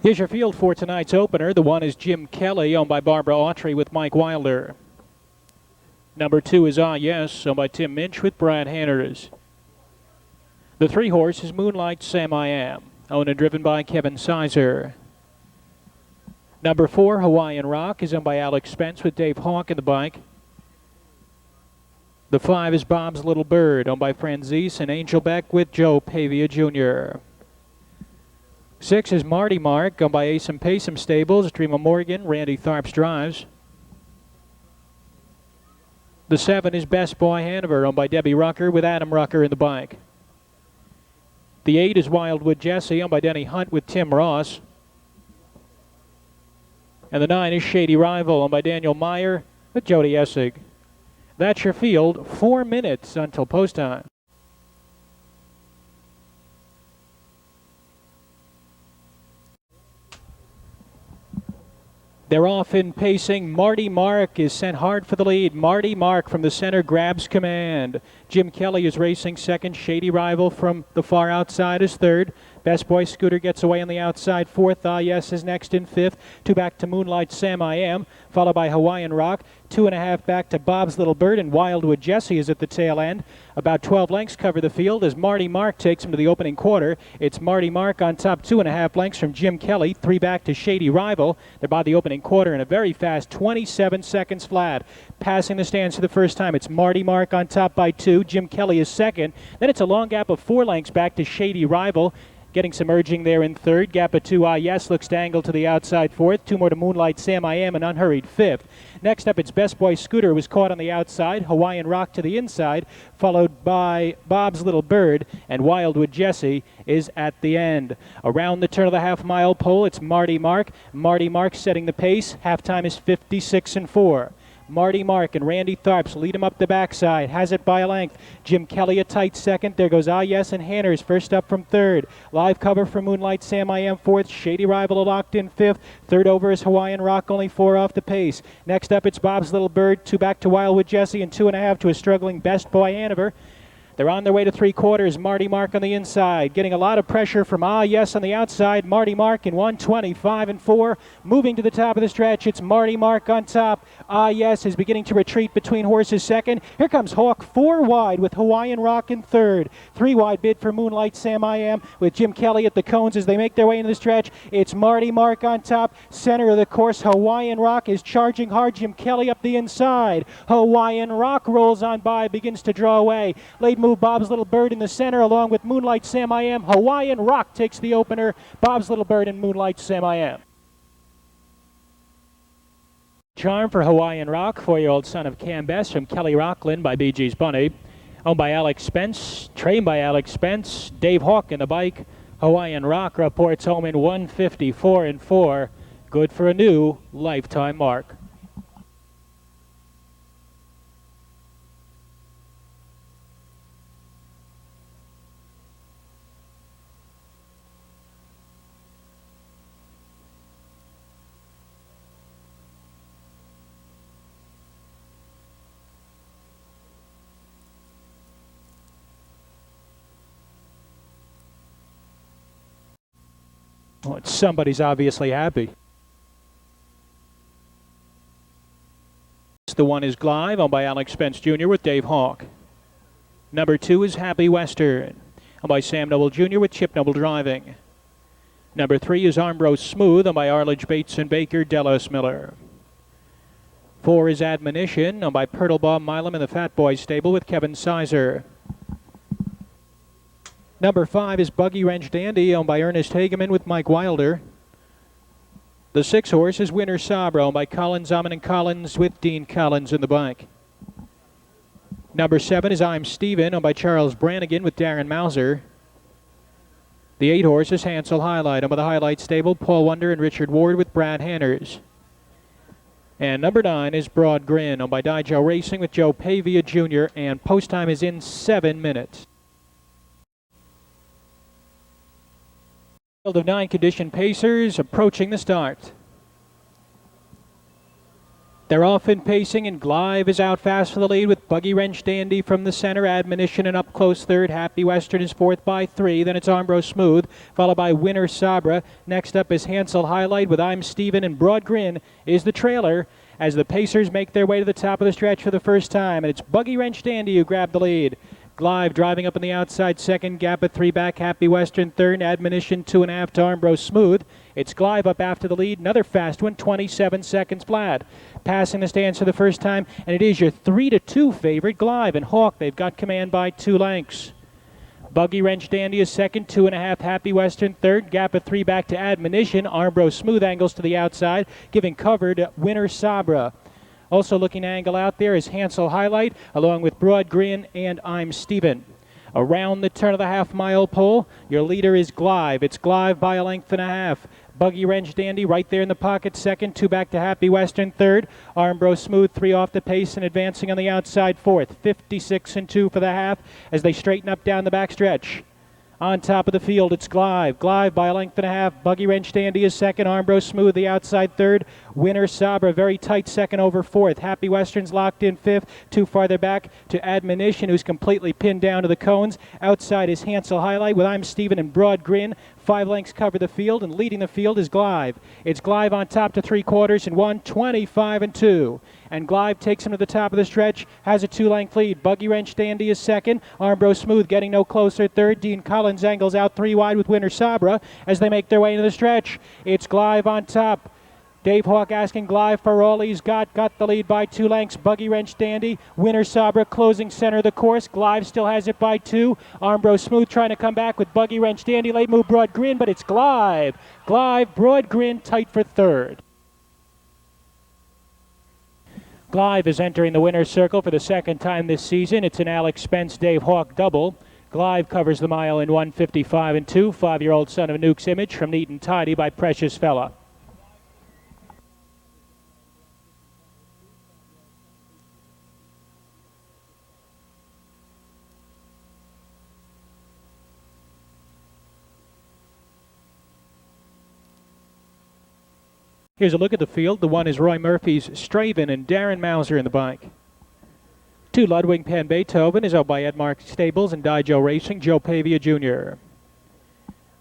Here's your field for tonight's opener. The 1 is Jim Kelly, owned by Barbara Autry with Mike Wilder. Number 2 is Ah Yes, owned by Tim Minch with Brad Hanners. The 3 horse is Moonlight Sam I Am, owned and driven by Kevin Sizer. Number 4, Hawaiian Rock, is owned by Alex Spence with Dave Hawk in the bike. The 5 is Bob's Little Bird, owned by Franzese and Angel Beck with Joe Pavia Jr. 6 is Marty Mark, owned by Ace Paysom Stables, Dreamer Morgan, Randy Tharps drives. The 7 is Best Boy Hanover, owned by Debbie Rucker with Adam Rucker in the bike. The 8 is Wildwood Jesse, owned by Denny Hunt with Tim Ross. And the 9 is Shady Rival, owned by Daniel Meyer with Jody Essig. That's your field. 4 minutes until post time. They're off in pacing. Marty Mark is sent hard for the lead. Marty Mark from the center grabs command. Jim Kelly is racing second. Shady Rival from the far outside is third. Best Boy Scooter gets away on the outside fourth. Ah Yes is next in fifth. 2 back to Moonlight Sam I Am, followed by Hawaiian Rock. 2.5 back to Bob's Little Bird, and Wildwood Jesse is at the tail end. About 12 lengths cover the field as Marty Mark takes him to the opening quarter. It's Marty Mark on top, 2.5 lengths from Jim Kelly. 3 back to Shady Rival. They're by the opening quarter in a very fast 27 seconds flat. Passing the stands for the first time, it's Marty Mark on top by 2. Jim Kelly is second. Then it's a long gap of 4 lengths back to Shady Rival. Getting some urging there in third. Gap of 2, Ah Yes, looks to angle to the outside fourth. 2 more to Moonlight Sam I Am, an unhurried fifth. Next up, it's Best Boy Scooter, was caught on the outside. Hawaiian Rock to the inside, followed by Bob's Little Bird, and Wildwood Jesse is at the end. Around the turn of the half-mile pole, it's Marty Mark. Marty Mark setting the pace. Halftime is 56-4. Marty Mark and Randy Tharps lead him up the backside. Has it by a length. Jim Kelly a tight second. There goes Ah Yes and Hanners first up from third. Live cover for Moonlight Sam I Am fourth. Shady Rival locked in fifth. Third over is Hawaiian Rock, only 4 off the pace. Next up, it's Bob's Little Bird. 2 back to Wildwood Jesse and 2.5 to a struggling Best Boy Hanover. They're on their way to 3/4. Marty Mark on the inside. Getting a lot of pressure from Ah Yes on the outside. Marty Mark in 1:25-4. Moving to the top of the stretch. It's Marty Mark on top. Ah Yes is beginning to retreat between horses second. Here comes Hawk 4 wide with Hawaiian Rock in third. 3 wide bid for Moonlight Sam I Am with Jim Kelly at the cones as they make their way into the stretch. It's Marty Mark on top. Center of the course, Hawaiian Rock is charging hard. Jim Kelly up the inside. Hawaiian Rock rolls on by, begins to draw away. Late move Bob's Little Bird in the center along with Moonlight Sam I Am. Hawaiian Rock takes the opener. Bob's Little Bird and Moonlight Sam I Am. Charm for Hawaiian Rock, 4-year-old son of Cam Best from Kelly Rockland by BG's Bunny. Owned by Alex Spence, trained by Alex Spence. Dave Hawk in the bike. Hawaiian Rock reports home in 1:54-4. Good for a new lifetime mark. Well, somebody's obviously happy. The 1 is Glive, owned by Alex Spence Jr. with Dave Hawk. Number 2 is Happy Western, owned by Sam Noble Jr. with Chip Noble driving. Number 3 is Armbro Smooth, owned by Arledge Bates and Baker, Delos Miller. 4 is Admonition, owned by Purtlebaum Milam in the Fat Boys stable with Kevin Sizer. Number 5 is Buggy Wrench Dandy, owned by Ernest Hageman with Mike Wilder. The 6 horse is Winter Sabra, owned by Collins, Amon and Collins with Dean Collins in the bike. Number 7 is I'm Steven, owned by Charles Brannigan with Darren Mauser. The 8 horse is Hansel Highlight, owned by the Highlight stable, Paul Wonder and Richard Ward with Brad Hanners. And number 9 is Broad Grin, owned by Dijo Racing with Joe Pavia Jr. And post time is in 7 minutes. Field of 9 conditioned pacers approaching the start. They're off in pacing, and Glive is out fast for the lead with Buggy Wrench Dandy from the center. Admonition and up close third. Happy Western is fourth by 3. Then it's Armbro Smooth, followed by Winner Sabra. Next up is Hansel Highlight with I'm Steven, and Broad Grin is the trailer as the Pacers make their way to the top of the stretch for the first time. And it's Buggy Wrench Dandy who grabbed the lead. Glive driving up on the outside second, gap at 3 back, Happy Western third, Admonition 2.5 to Armbro Smooth. It's Glive up after the lead, another fast one, 27 seconds flat. Passing the stands for the first time, and it is your 3-2 favorite, Glive and Hawk. They've got command by 2 lengths. Buggy Wrench Dandy is second, 2.5 Happy Western third, gap at 3 back to Admonition. Armbro Smooth angles to the outside, giving cover to Winner Sabra. Also looking to angle out there is Hansel Highlight, along with Broad Grin and I'm Steven. Around the turn of the half-mile pole, your leader is Glive. It's Glive by a length and a half. Buggy Wrench Dandy right there in the pocket second, 2 back to Happy Western third. Armbro Smooth 3 off the pace and advancing on the outside fourth. 56-2 for the half as they straighten up down the backstretch. On top of the field, it's Glive. Glive by a length and a half. Buggy Wrench Dandy is second. Armbro Smooth the outside third. Winner Sabra very tight second over fourth. Happy Western's locked in fifth. 2 farther back to Admonition, who's completely pinned down to the cones. Outside is Hansel Highlight with I'm Steven and Broad Grin. 5 lengths cover the field, and leading the field is Glive. It's Glive on top to 3/4 and 1:25-2. And Glive takes him to the top of the stretch, has a 2-length lead. Buggy Wrench Dandy is second. Armbro Smooth getting no closer third. Dean Collins angles out 3 wide with Winner Sabra as they make their way into the stretch. It's Glive on top. Dave Hawk asking Glive for all he's got the lead by 2 lengths. Buggy Wrench Dandy, Winner Sabra closing center of the course. Glive still has it by 2. Armbro Smooth trying to come back with Buggy Wrench Dandy. Late move Broad Grin, but it's Glive. Glive, Broad Grin tight for third. Glive is entering the winner's circle for the second time this season. It's an Alex Spence, Dave Hawk double. Glive covers the mile in 1:55-2. 5-year-old son of Nuke's Image from Neat and Tidy by Precious Fella. Here's a look at the field. The 1 is Roy Murphy's Straven and Darren Mauser in the bike. 2 Ludwig Pan Beethoven is owned by Edmark Stables and Dijo Racing, Joe Pavia Jr.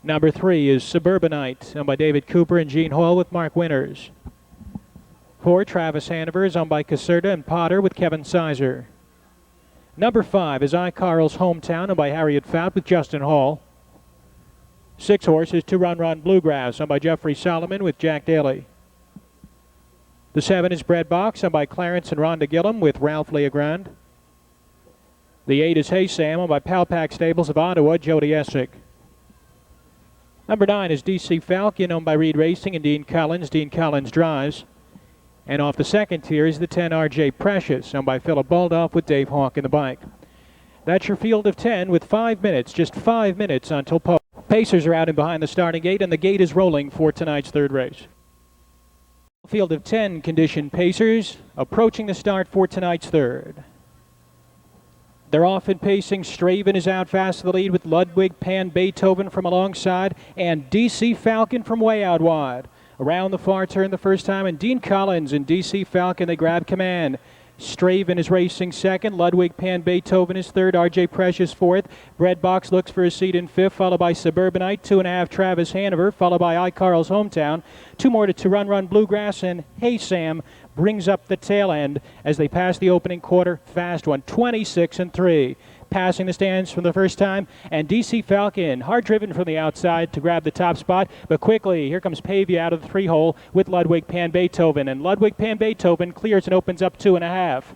Number 3 is Suburbanite, owned by David Cooper and Gene Hall with Mark Winters. 4 Travis Hanover is owned by Caserta and Potter with Kevin Sizer. Number 5 is I. Carl's Hometown, owned by Harriet Fout with Justin Hall. 6 horse is To Run Run Bluegrass, owned by Jeffrey Solomon with Jack Daly. The 7 is Bread Box, owned by Clarence and Rhonda Gillum with Ralph Leogrand. The 8 is Hey Sam, owned by Palpak Stables of Ottawa, Jody Essick. Number 9 is DC Falcon, owned by Reed Racing and Dean Collins. Dean Collins drives. And off the second tier is the 10 RJ Precious, owned by Philip Baldoff with Dave Hawk in the bike. That's your field of 10 with 5 minutes, just 5 minutes until post. Pacers are out and behind the starting gate, and the gate is rolling for tonight's third race. Field of 10 conditioned Pacers approaching the start for tonight's third. They're off in pacing. Straven is out fast to the lead with Ludwig Pan Beethoven from alongside and DC Falcon from way out wide. Around the far turn the first time, and Dean Collins and DC Falcon, they grab command. Straven is racing second. Ludwig Pan Beethoven is third. RJ Precious fourth. Bread Box looks for a seat in fifth, followed by Suburbanite. 2.5 Travis Hanover, followed by I. Carl's Hometown. 2 more to Run Run Bluegrass, and Hey Sam brings up the tail end as they pass the opening quarter. Fast one, 26-3. Passing the stands for the first time, and DC Falcon hard driven from the outside to grab the top spot, but quickly here comes Pavia out of the 3-hole with Ludwig Pan Beethoven, and Ludwig Pan Beethoven clears and opens up 2.5.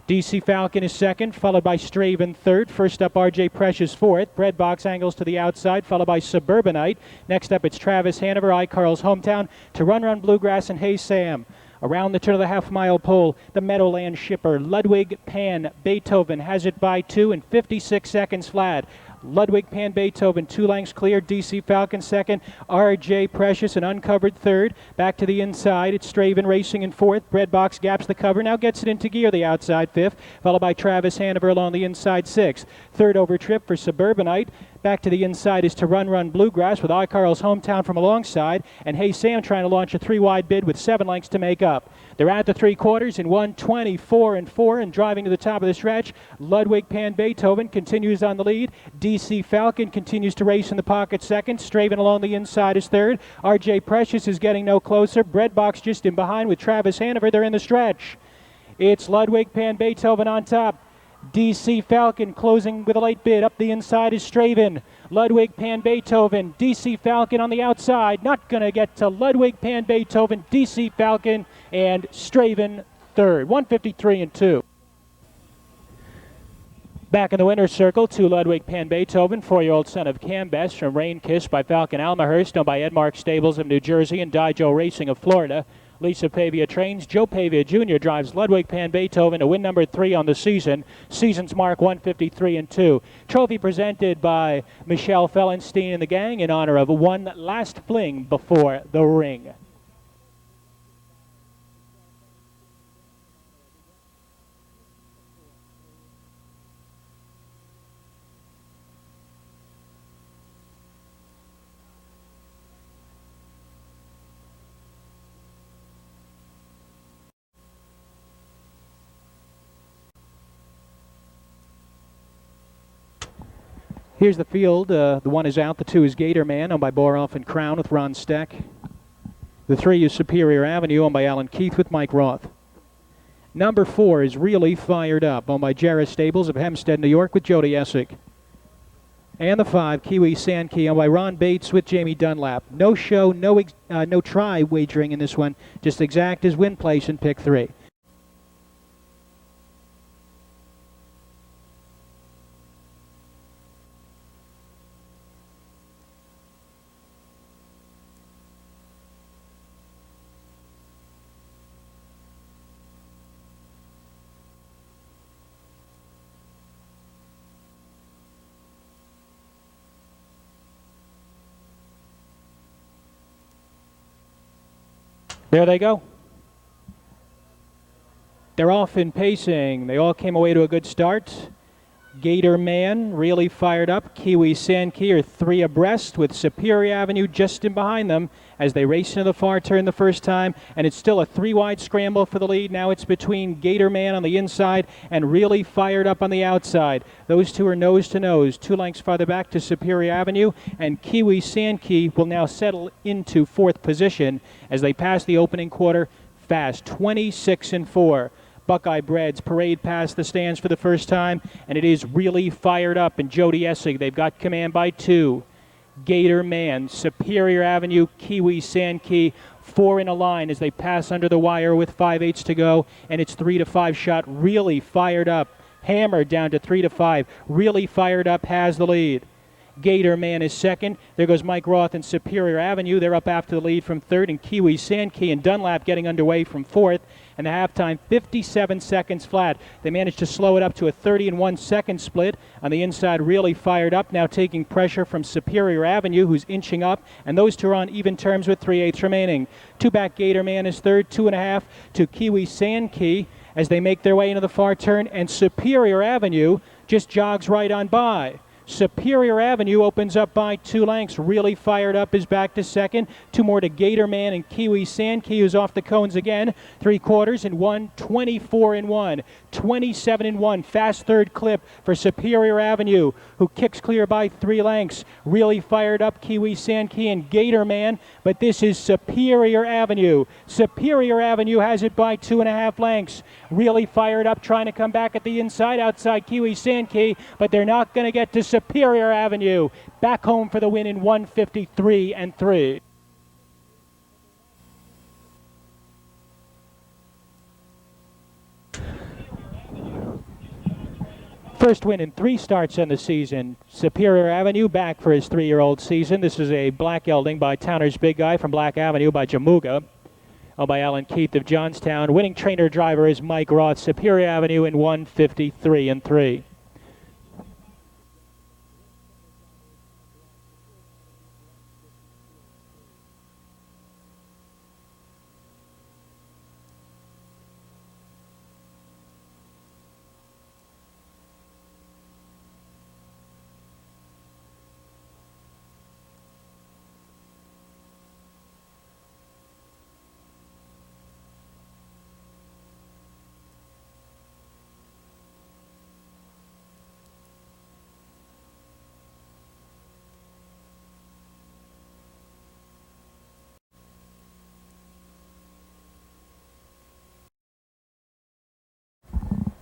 DC Falcon is second, followed by Straven third. First up, RJ Precious fourth. Bread Box angles to the outside, followed by Suburbanite. Next up, it's Travis Hanover, I. Carl's Hometown, to Run Run Bluegrass, and Hey Sam. Around the turn of the half-mile pole, the Meadowland shipper, Ludwig Pan Beethoven, has it by 2 in 56 seconds flat. Ludwig Pan Beethoven, 2 lengths clear. DC Falcon second. RJ Precious, an uncovered third. Back to the inside. It's Straven racing in fourth. Bread Box gaps the cover. Now gets it into gear, the outside fifth. Followed by Travis Hanover along the inside sixth. Third over trip for Suburbanite. Back to the inside is To Run Bluegrass with iCarl's Hometown from alongside, and Hey Sam trying to launch a 3-wide bid with 7 lengths to make up. They're at the 3/4 in 1:24 and 4, and driving to the top of the stretch. Ludwig Pan Beethoven continues on the lead. DC Falcon continues to race in the pocket second. Straven along the inside is third. RJ Precious is getting no closer. Breadbox just in behind with Travis Hanover. They're in the stretch. It's Ludwig Pan Beethoven on top. DC Falcon closing with a late bid. Up the inside is Straven. Ludwig Pan Beethoven. DC Falcon on the outside. Not going to get to Ludwig Pan Beethoven, DC Falcon, and Straven third. 153 and 2. Back in the winner's circle to Ludwig Pan Beethoven, 4-year-old son of Cam Best from Rain Kiss by Falcon Almahurst, owned by Edmark Stables of New Jersey and Dijo Racing of Florida. Lisa Pavia trains. Joe Pavia Jr. drives Ludwig Pan Beethoven to win number 3 on the season. Season's mark 153 and 2. Trophy presented by Michelle Fellenstein and the gang in honor of one last fling before the ring. Here's the field. The 1 is out. The 2 is Gator Man, owned by Boroff and Crown with Ron Steck. The 3 is Superior Avenue, owned by Alan Keith with Mike Roth. Number 4 is Really Fired Up, owned by Jarrah Stables of Hempstead, New York with Jody Essick. And the 5, Kiwi Sankey, owned by Ron Bates with Jamie Dunlap. No show, no try wagering in this one. Just exact as win place in pick 3. There they go. They're off in pacing. They all came away to a good start. Gator Man really fired up. Kiwi Sankey are 3 abreast with Superior Avenue just in behind them as they race into the far turn the first time, and it's still a 3-wide scramble for the lead. Now it's between Gator Man on the inside and Really Fired Up on the outside. Those 2 are nose to nose. 2 lengths farther back to Superior Avenue, and Kiwi Sankey will now settle into 4th position as they pass the opening quarter fast, 26 and 4. Buckeye Breads parade past the stands for the first time, and it is Really Fired Up. And Jody Essig, they've got command by 2. Gator Man, Superior Avenue, Kiwi Sankey, 4 in a line as they pass under the wire with 5/8 to go, and it's 3 to 5 shot. Really Fired Up, hammered down to 3 to 5. Really Fired Up has the lead. Gator Man is second. There goes Mike Roth and Superior Avenue. They're up after the lead from third, and Kiwi Sankey and Dunlap getting underway from fourth. And the halftime, 57 seconds flat. They managed to slow it up to a 30 and 1 second split. On the inside, Really Fired Up, now taking pressure from Superior Avenue, who's inching up. And those 2 are on even terms with 3/8 remaining. 2 back Gator Man is third, 2.5 to Kiwi Sankey as they make their way into the far turn. And Superior Avenue just jogs right on by. Superior Avenue opens up by 2 lengths. Really Fired Up is back to second. 2 more to Gator Man and Kiwi Sankey, who's off the cones again. 3/4 in 1:24 and 1. 27 and 1. Fast third clip for Superior Avenue, who kicks clear by 3 lengths. Really Fired Up, Kiwi Sankey and Gator Man, but this is Superior Avenue. Superior Avenue has it by 2.5 lengths. Really Fired Up trying to come back at the inside, outside Kiwi Sankey, but they're not going to get to Superior Avenue. Back home for the win in 153 and 3. First win in 3 starts in the season. Superior Avenue back for his 3-year-old season. This is a black gelding by Towner's Big Guy from Black Avenue by Jamuga, owned by Alan Keith of Johnstown. Winning trainer driver is Mike Roth. Superior Avenue in 153 and 3.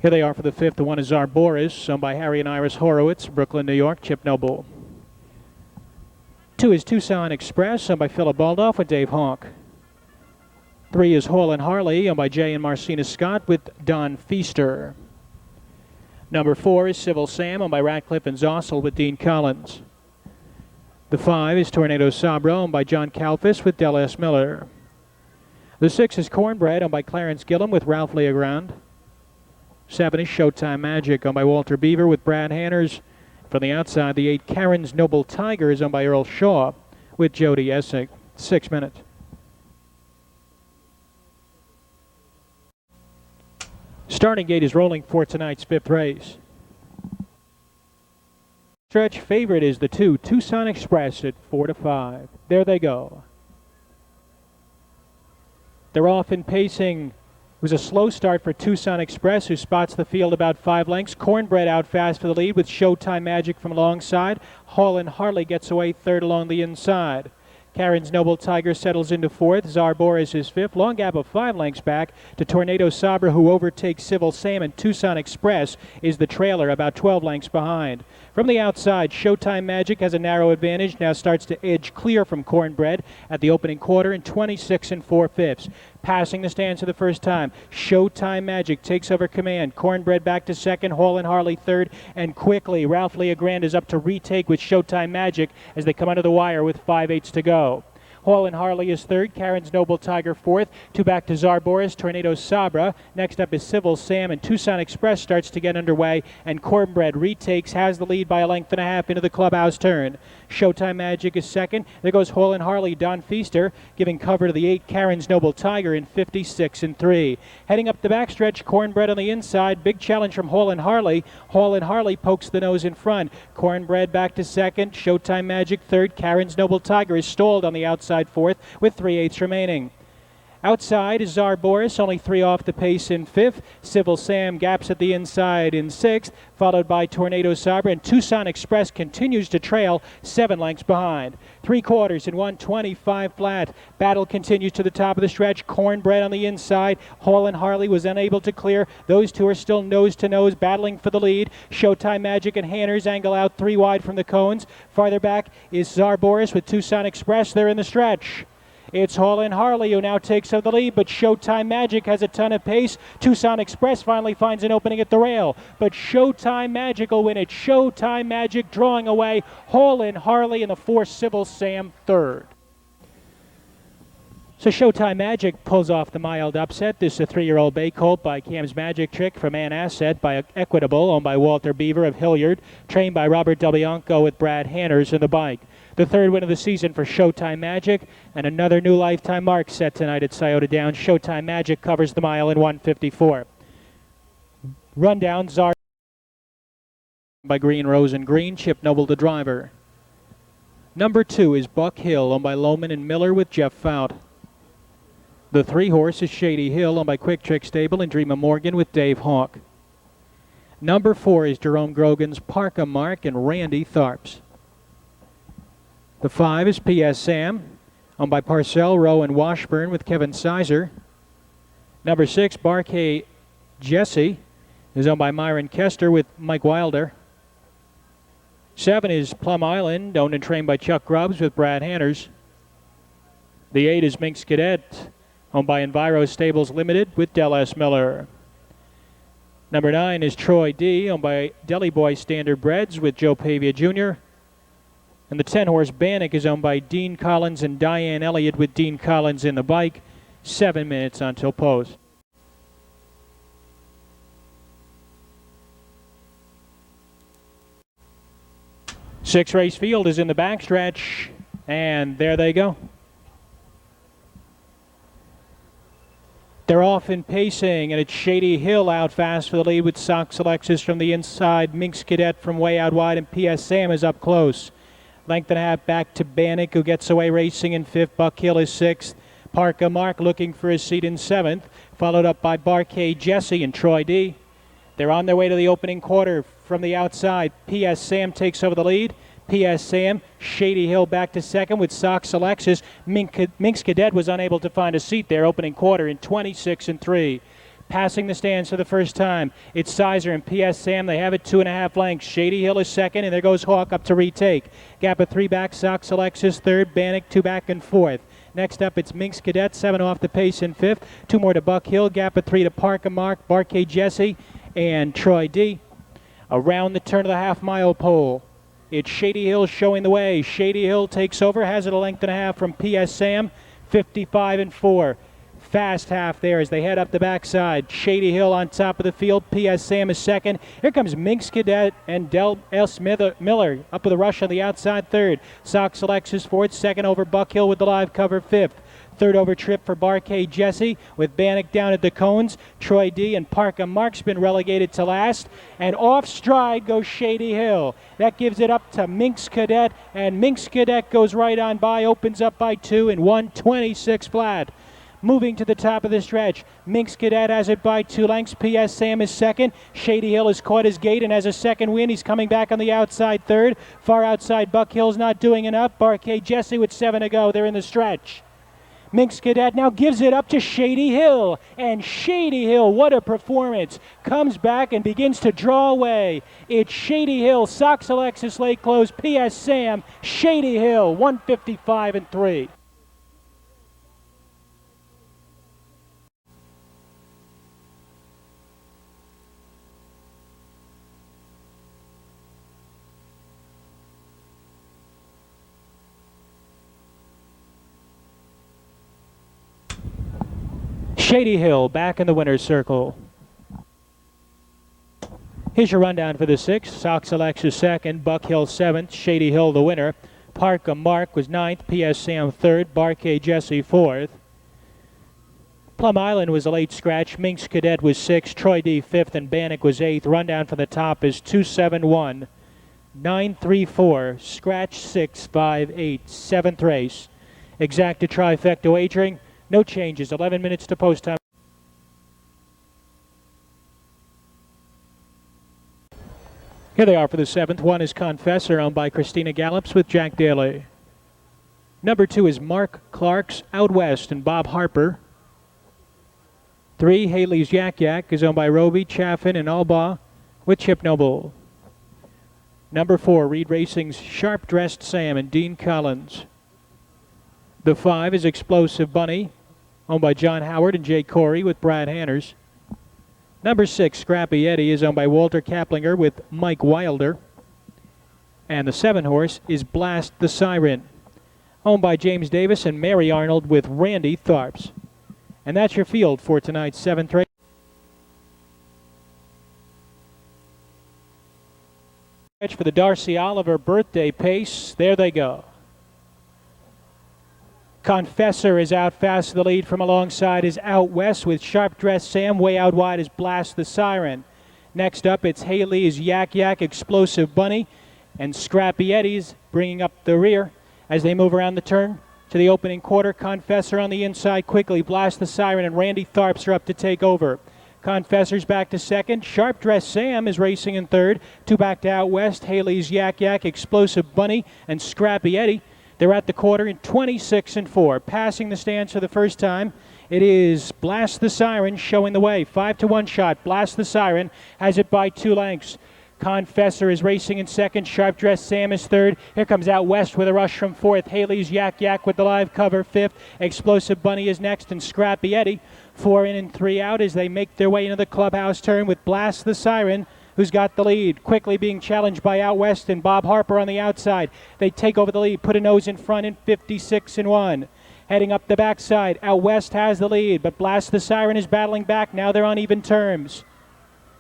Here they are for the fifth. The one is Zarboris, owned by Harry and Iris Horowitz, Brooklyn, New York, Chip Noble. 2 is Tucson Express, owned by Philip Baldoff with Dave Hawk. 3 is Hall and Harley, owned by Jay and Marcina Scott with Don Feaster. Number 4 is Civil Sam, owned by Ratcliffe and Zossel with Dean Collins. The 5 is Tornado Sabra, owned by John Kalfas with Del S. Miller. The 6 is Cornbread, owned by Clarence Gillum with Ralph Leogrand. 7 is Showtime Magic, owned by Walter Beaver with Brad Hanners. From the outside, the 8 Karen's Noble Tiger is owned by Earl Shaw with Jody Essig. 6 minutes. Starting gate is rolling for tonight's fifth race. Stretch favorite is the 2 Tucson Express at 4 to 5. There they go. They're off in pacing. It was a slow start for Tucson Express, who spots the field about 5 lengths. Cornbread out fast for the lead with Showtime Magic from alongside. Hall and Harley gets away third along the inside. Karen's Noble Tiger settles into fourth. Zarboris is fifth. Long gap of 5 lengths back to Tornado Sabra, who overtakes Civil Sam, and Tucson Express is the trailer about 12 lengths behind. From the outside, Showtime Magic has a narrow advantage. Now starts to edge clear from Cornbread at the opening quarter in 26 4/5. Passing the stands for the first time, Showtime Magic takes over command. Cornbread back to second, Hall and Harley third, and quickly Ralph Leogrand is up to retake with Showtime Magic as they come under the wire with 5/8 to go. Hall and Harley is third, Karen's Noble Tiger fourth, 2 back to Zarboris, Tornado Sabra. Next up is Civil Sam, and Tucson Express starts to get underway, and Cornbread retakes, has the lead by 1.5 lengths into the clubhouse turn. Showtime Magic is second. There goes Hall and Harley, Don Feaster, giving cover to the 8 Karen's Noble Tiger in 56 3. Heading up the backstretch, Cornbread on the inside. Big challenge from Hall and Harley. Hall and Harley pokes the nose in front. Cornbread back to second. Showtime Magic third. Karen's Noble Tiger is stalled on the outside fourth with 3/8 remaining. Outside is Zarboris, only 3 off the pace in fifth. Civil Sam gaps at the inside in sixth, followed by Tornado Sabra, and Tucson Express continues to trail 7 lengths behind. 3/4 in 1:25 flat. Battle continues to the top of the stretch. Cornbread on the inside. Hall and Harley was unable to clear. Those two are still nose to nose, battling for the lead. Showtime Magic and Hanners angle out 3 wide from the cones. Farther back is Zarboris with Tucson Express. They're in the stretch. It's Hall and Harley who now takes over the lead, but Showtime Magic has a ton of pace. Tucson Express finally finds an opening at the rail, but Showtime Magic will win it. Showtime Magic drawing away Hall and Harley, and the 4 Civil Sam third. So Showtime Magic pulls off the mild upset. This is a 3-year-old bay colt by Cam's Magic Trick from Ann Asset by Equitable, owned by Walter Beaver of Hilliard, trained by Robert Delbianco with Brad Hanners in the bike. The 3rd win of the season for Showtime Magic, and another new lifetime mark set tonight at Scioto Downs. Showtime Magic covers the mile in 1:54. Rundowns are by Green, Rose, and Green. Chip Noble, the driver. Number 2 is Buck Hill, owned by Lohman and Miller with Jeff Fout. The 3 horse is Shady Hill, owned by Quick Trick Stable and Dreamer Morgan with Dave Hawk. Number 4 is Jerome Grogan's Parka Mark and Randy Tharps. The 5 is P.S. Sam, owned by Parcell, Rowe, and Washburn with Kevin Sizer. Number 6, Barkay Jesse, is owned by Myron Kester with Mike Wilder. 7 is Plum Island, owned and trained by Chuck Grubbs with Brad Hanners. The 8 is Minx Cadet, owned by Enviro Stables Limited with Del S. Miller. Number 9 is Troy D., owned by Deli Boy Standard Breds with Joe Pavia Jr., and the 10-horse Bannock is owned by Dean Collins and Diane Elliott with Dean Collins in the bike. 7 minutes until post. Six-race field is in the backstretch, and there they go. They're off in pacing, and it's Shady Hill out fast for the lead with Sox Alexis from the inside. Minx Cadet from way out wide, and P.S. Sam is up close. 1.5 lengths back to Bannock, who gets away racing in 5th. Buck Hill is 6th. Parka Mark looking for his seat in 7th, followed up by Barkay Jesse and Troy D. They're on their way to the opening quarter from the outside. P.S. Sam takes over the lead. P.S. Sam, Shady Hill back to second with Sox Alexis. Minx Cadet was unable to find a seat there, opening quarter in 26 3. Passing the stands for the first time, it's Sizer and P.S. Sam. They have it 2.5 lengths. Shady Hill is second, and there goes Hawk up to retake. Gap of 3 back, Sox Alexis third, Bannock 2 back and fourth. Next up, it's Minx Cadet, 7 off the pace in fifth. 2 more to Buck Hill, gap of 3 to Parker Mark, Barkay Jesse, and Troy D. Around the turn of the half-mile pole, it's Shady Hill showing the way. Shady Hill takes over, has it a length and a half from P.S. Sam, 55 and 4. Fast half there as they head up the backside. Shady Hill on top of the field. P.S. Sam is second. Here comes Minx Cadet and Del S. Miller up with a rush on the outside third. Sox Alexis fourth. Second over Buck Hill with the live cover fifth. Third over trip for Barkay Jesse with Bannock down at the cones. Troy D. and Parker Mark's been relegated to last. And off stride goes Shady Hill. That gives it up to Minx Cadet. And Minx Cadet goes right on by, opens up by 2 in 1:26 flat. Moving to the top of the stretch, Minx Cadet has it by 2 lengths. P.S. Sam is second. Shady Hill has caught his gait and has a second win. He's coming back on the outside third. Far outside, Buck Hill's not doing enough. Barkay Jesse with 7 to go. They're in the stretch. Minx Cadet now gives it up to Shady Hill. And Shady Hill, what a performance, comes back and begins to draw away. It's Shady Hill, Sox Alexis late close, P.S. Sam, Shady Hill, 155 and 3. Shady Hill back in the winner's circle. Here's your rundown for the 6th. Sox Alexis second, Buck Hill 7th, Shady Hill the winner. Parker Mark was 9th, P.S. Sam 3rd, Barkay Jesse 4th. Plum Island was a late scratch. Minx Cadet was 6th, Troy D 5th, and Bannock was 8th. Rundown for the top is 2-7-1, 9-3-4, scratch 6-5-8, 7th race. Exacta trifecta wagering. No changes, 11 minutes to post time. Here they are for the 7th. 1 is Confessor, owned by Christina Gallops with Jack Daly. Number 2 is Mark Clark's Out West and Bob Harper. 3, Haley's Yak Yak, is owned by Roby, Chaffin, and Albaugh with Chip Noble. Number 4, Reed Racing's Sharp Dressed Sam and Dean Collins. The 5 is Explosive Bunny, owned by John Howard and Jay Corey with Brad Hanners. Number 6, Scrappy Eddie, is owned by Walter Kaplinger with Mike Wilder. And the 7 horse is Blast the Siren, owned by James Davis and Mary Arnold with Randy Tharps. And that's your field for tonight's 7th race. For the Darcy Oliver birthday pace, there they go. Confessor is out fast to the lead from alongside is Out West with Sharp Dressed Sam. Way out wide is Blast the Siren. Next up, it's Haley's Yak Yak, Explosive Bunny, and Scrappy Eddie's bringing up the rear as they move around the turn to the opening quarter. Confessor on the inside quickly. Blast the Siren and Randy Tharps are up to take over. Confessor's back to second. Sharp Dressed Sam is racing in third. 2 back to Out West. Haley's Yak Yak, Explosive Bunny, and Scrappy Eddie. They're at the quarter in 26 and 4. Passing the stands for the first time, it is Blast the Siren showing the way. 5-1 shot. Blast the Siren has it by 2 lengths. Confessor is racing in second. Sharp Dressed Sam is third. Here comes Out West with a rush from fourth. Haley's Yak Yak with the live cover fifth. Explosive Bunny is next, and Scrappy Eddie 4 in and 3 out as they make their way into the clubhouse turn with Blast the Siren, who's got the lead, quickly being challenged by Out West and Bob Harper on the outside. They take over the lead, put a nose in front in 56 and 1. Heading up the backside, Out West has the lead, but Blast the Siren is battling back. Now they're on even terms.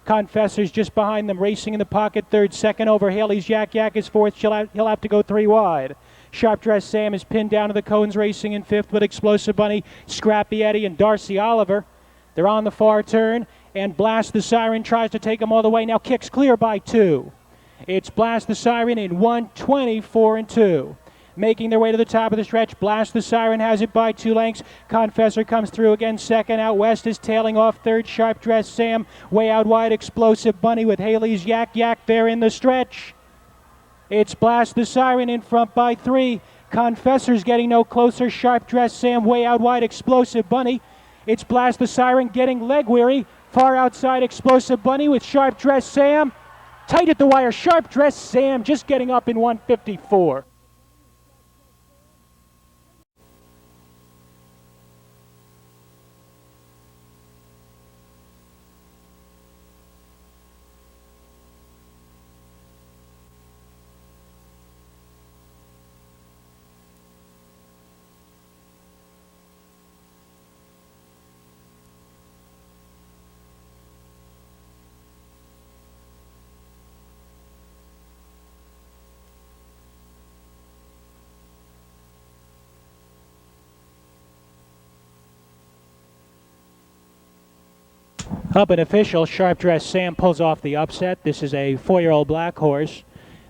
Confessor's just behind them, racing in the pocket third. Second over, Haley's Yak Yak is fourth. He'll have to go 3 wide. Sharp Dressed Sam is pinned down to the cones, racing in fifth with Explosive Bunny, Scrappy Eddie, and Darcy Oliver. They're on the far turn. And Blast the Siren tries to take them all the way. Now kicks clear by 2. It's Blast the Siren in 1:24 and 2. Making their way to the top of the stretch. Blast the Siren has it by 2 lengths. Confessor comes through again second. Out West is tailing off third. Sharp Dressed Sam. Way out wide, Explosive Bunny with Haley's Yak Yak there in the stretch. It's Blast the Siren in front by 3. Confessor's getting no closer. Sharp Dressed Sam way out wide, Explosive Bunny. It's Blast the Siren getting leg weary. Far outside, Explosive Bunny with Sharp Dress Sam. Tight at the wire, Sharp Dress Sam just getting up in 154. Up and official, Sharp Dress Sam pulls off the upset. This is a 4-year-old black horse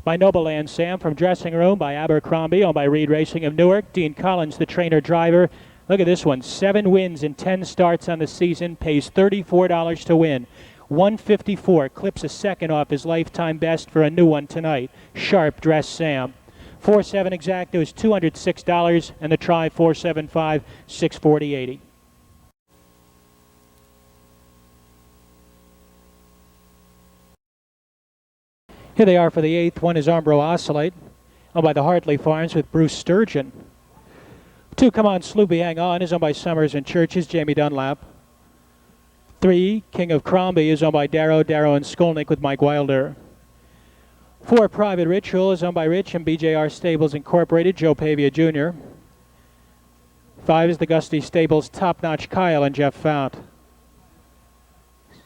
by Nobleland Sam from Dressing Room by Abercrombie, owned by Reed Racing of Newark. Dean Collins, the trainer-driver. Look at this one, 7 wins in 10 starts on the season, pays $34 to win. 154, clips a second off his lifetime best for a new one tonight. Sharp Dress Sam. 4-7 exacto is $206, and the try 4-7-5, $640.80. Here they are for the 8th. One is Armbro Oscillate, owned by the Hartley Farms with Bruce Sturgeon. 2, Come On Sloopy Hang On, is owned by Summers and Churches, Jamie Dunlap. 3, King of Crombie, is owned by Darrow and Skolnick with Mike Wilder. 4, Private Ritual, is owned by Rich and BJR Stables Incorporated, Joe Pavia Jr. 5 is the Gusty Stables Top Notch Kyle and Jeff Fount.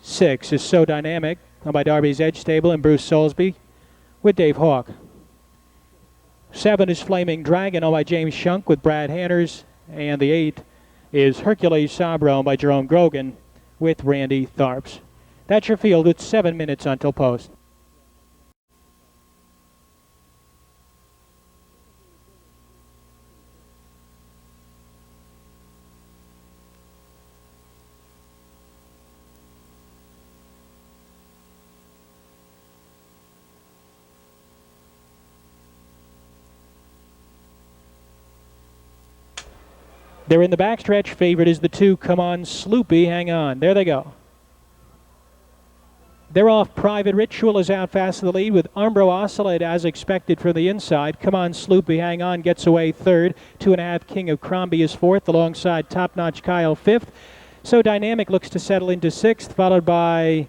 6 is So Dynamic, owned by Darby's Edge Stable and Bruce Soulsby with Dave Hawk. 7 is Flaming Dragon, owned by James Shunk with Brad Hanners. And the 8 is Hercules Sabra, owned by Jerome Grogan with Randy Tharps. That's your field with 7 minutes until post. They're in the backstretch. Favorite is the 2, Come On Sloopy Hang On. There they go. They're off. Private Ritual is out fast to the lead with Armbro Oscillate as expected from the inside. Come On Sloopy Hang On gets away 3rd. 2.5 King of Crombie is 4th alongside Top Notch Kyle 5th. So Dynamic looks to settle into 6th, followed by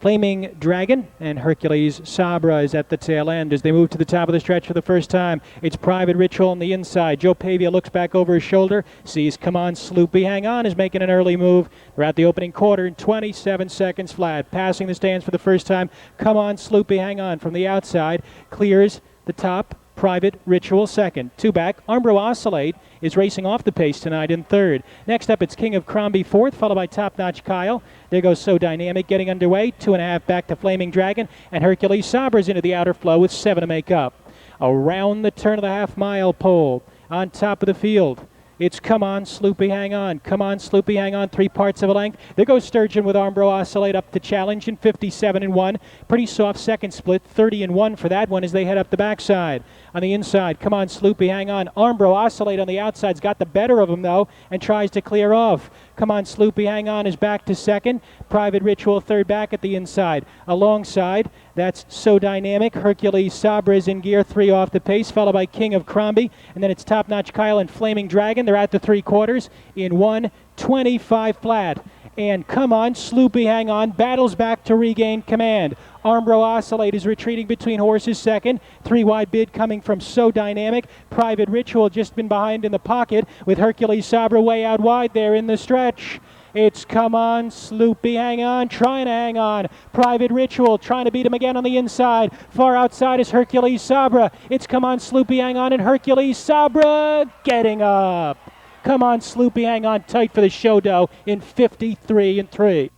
Flaming Dragon, and Hercules Sabra is at the tail end as they move to the top of the stretch for the first time. It's Private Ritual on the inside. Joe Pavia looks back over his shoulder, sees Come On Sloopy Hang On is making an early move. They're at the opening quarter in 27 seconds flat. Passing the stands for the first time, Come On Sloopy Hang On from the outside. Clears the top. Private Ritual 2nd. 2 back, Armbro Oscillate is racing off the pace tonight in 3rd. Next up, it's King of Crombie 4th, followed by Top Notch Kyle. There goes So Dynamic getting underway. 2.5 back to Flaming Dragon, and Hercules Sabra's into the outer flow with 7 to make up. Around the turn of the half-mile pole, on top of the field, it's Come On Sloopy Hang On. Come On Sloopy Hang On, 3 parts of a length. There goes Sturgeon with Armbro Oscillate up to challenge in 57-1. Pretty soft second split, 30-1 for that one as they head up the backside. On the inside, Come On Sloopy Hang On. Armbro Oscillate on the outside's got the better of him though and tries to clear off. Come On Sloopy Hang On is back to 2nd. Private Ritual 3rd back at the inside. Alongside, that's So Dynamic. Hercules Sabra is in gear 3 off the pace, followed by King of Crombie. And then it's Top Notch Kyle and Flaming Dragon. They're at the 3/4 in 1:25 flat. And Come On Sloopy Hang On battles back to regain command. Armbro Oscillate is retreating between horses 2nd. 3 wide bid coming from So Dynamic. Private Ritual just been behind in the pocket with Hercules Sabra way out wide there in the stretch. It's Come On Sloopy Hang On, trying to hang on. Private Ritual trying to beat him again on the inside. Far outside is Hercules Sabra. It's Come On Sloopy Hang On, and Hercules Sabra getting up. Come On Sloopy Hang On tight for the show dough in 53-3.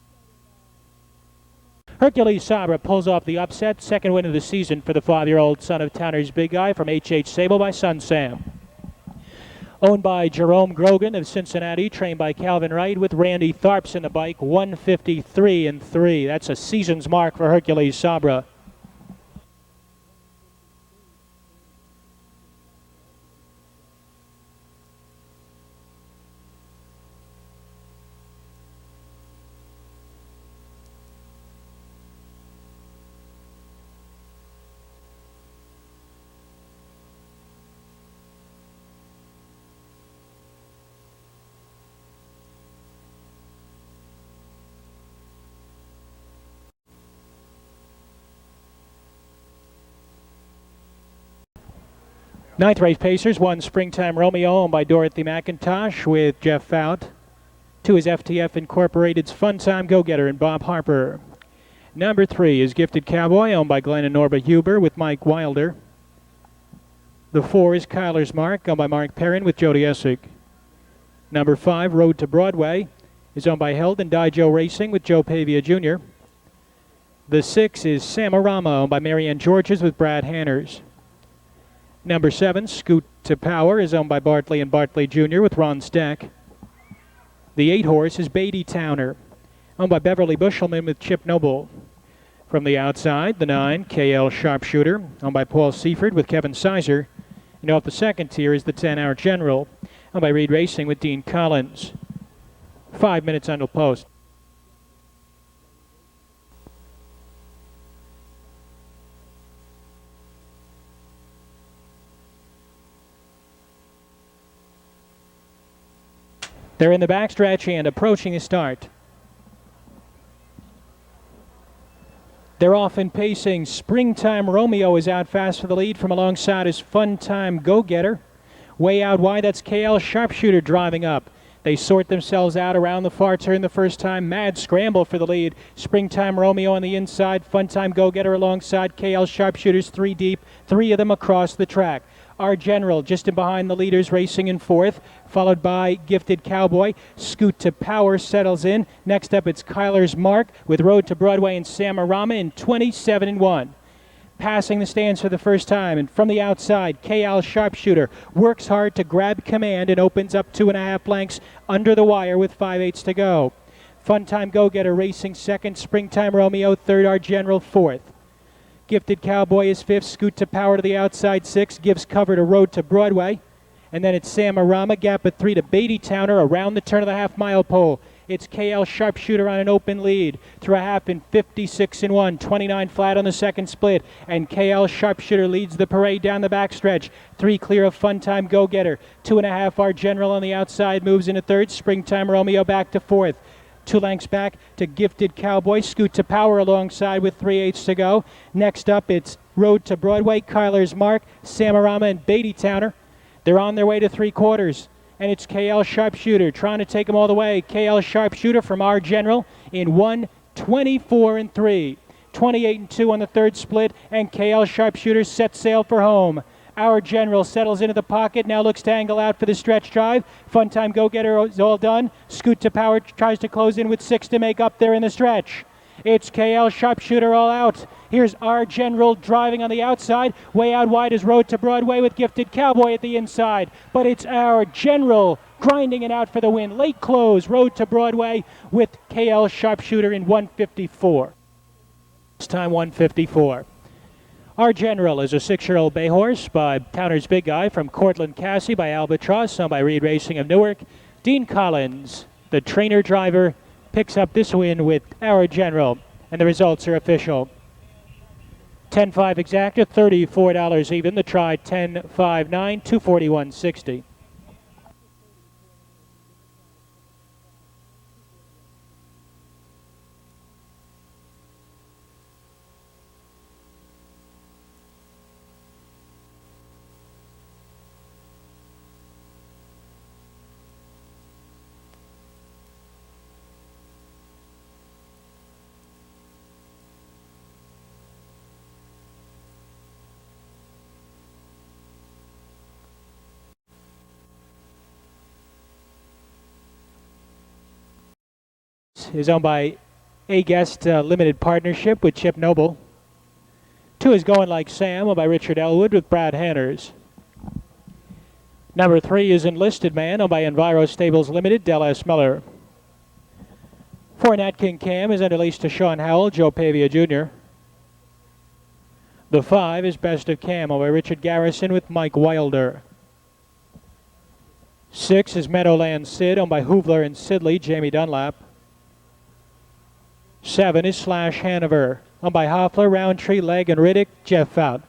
Hercules Sabra pulls off the upset. 2nd win of the season for the 5-year-old son of Tanner's Big Guy from H.H. Sable by Sun Sam. Owned by Jerome Grogan of Cincinnati, trained by Calvin Wright with Randy Tharps in the bike, 153-3. That's a season's mark for Hercules Sabra. Ninth race Pacers, 1 Springtime Romeo, owned by Dorothy McIntosh with Jeff Fout. 2 is FTF Incorporated's Fun Time Go-Getter and Bob Harper. Number 3 is Gifted Cowboy, owned by Glenn and Norba Huber with Mike Wilder. The 4 is Kyler's Mark, owned by Mark Perrin with Jody Essig. Number 5, Road to Broadway, is owned by Held and Dijo Racing with Joe Pavia Jr. The 6 is Samarama, owned by Marianne Georges with Brad Hanners. Number 7, Scoot to Power, is owned by Bartley and Bartley Jr. with Ron Stack. The 8 horse is Beatty Towner, owned by Beverly Bushelman with Chip Noble. From the outside, the 9, KL Sharpshooter, owned by Paul Seaford with Kevin Sizer. And off the second tier is the 10 Our General, owned by Reed Racing with Dean Collins. 5 minutes until post. They're in the backstretch and approaching the start. They're off and pacing. Springtime Romeo is out fast for the lead from alongside his Fun Time Go-Getter. Way out wide, that's KL Sharpshooter driving up. They sort themselves out around the far turn the first time. Mad scramble for the lead. Springtime Romeo on the inside. Fun Time Go-Getter alongside KL Sharpshooters 3 deep. 3 of them across the track. Our General just in behind the leaders, racing in 4th, followed by Gifted Cowboy. Scoot to Power settles in. Next up, it's Kyler's Mark with Road to Broadway and Samarama in 27-1. Passing the stands for the first time, and from the outside, KL Sharpshooter works hard to grab command and opens up 2.5 lengths under the wire with 5/8 to go. Fun Time Go-Getter racing second, Springtime Romeo third, Our General fourth. Gifted Cowboy is fifth, Scoot to Power to the outside 6, gives cover to Road to Broadway. And then it's Samarama, gap at 3 to Beatty Towner around the turn of the half-mile pole. It's KL Sharpshooter on an open lead through a half in 56-1, 29 flat on the second split. And KL Sharpshooter leads the parade down the backstretch. 3 clear of Fun Time Go-Getter. 2.5 Our General on the outside moves into third. Springtime Romeo back to fourth. 2 lengths back to Gifted Cowboy. Scoot to Power alongside with 3/8 to go. Next up, it's Road to Broadway, Kyler's Mark, Samarama, and Beatty Towner. They're on their way to 3/4. And it's KL Sharpshooter trying to take them all the way. KL Sharpshooter from Our General in 1:24-3. 28-2 on the third split, and KL Sharpshooter sets sail for home. Our General settles into the pocket, now looks to angle out for the stretch drive. Fun Time Go-Getter is all done. Scoot to Power tries to close in with 6 to make up there in the stretch. It's KL Sharpshooter all out. Here's Our General driving on the outside. Way out wide is Road to Broadway with Gifted Cowboy at the inside. But it's Our General grinding it out for the win. Late close, Road to Broadway with KL Sharpshooter in 1:54. This time 1:54. Our General is a 6-year-old bay horse by Towner's Big Guy from Cortland Cassie by Albatross, owned by Reed Racing of Newark. Dean Collins, the trainer-driver, picks up this win with Our General, and the results are official. 10-5 exacta, $34 even. The try 10-5-9, $241.60. Is owned by A Guest Limited Partnership with Chip Noble. 2 is Going Like Sam, owned by Richard Elwood with Brad Hanners. Number 3 is Enlisted Man, owned by Enviro Stables Limited, Del S. Miller. 4 Nat King Cam is under lease to Sean Howell, Joe Pavia Jr. The 5 is Best of Cam, owned by Richard Garrison with Mike Wilder. 6 is Meadowland Sid, owned by Hoovler and Sidley, Jamie Dunlap. 7 is Slash Hanover, owned by Hoffler, Roundtree, Legg, and Riddick, Jeff Fout.